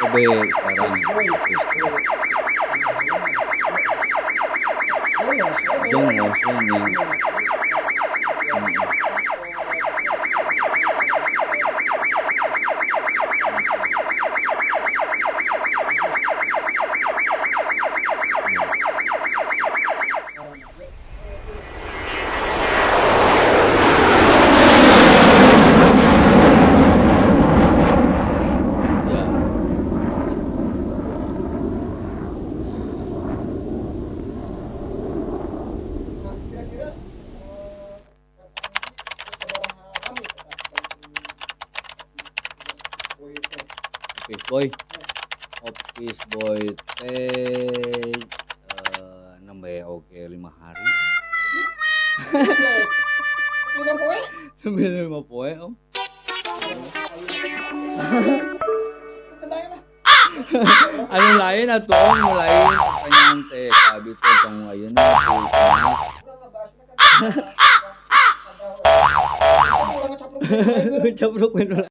Gabi sekarang. Jongos ini. Ya, Nah, kira-kira sabaraha lami Office boy. Office boy teh nambah ya oke 5 hari. Lima poe. Sambil 5 poe om. Kendaya mah. Anu lain atuh om, nu lain pertanyaan teh sabi teh tong ayeuna tuh. Urang ngebahasna kan ada ulah ngecapruk. Capruk we nu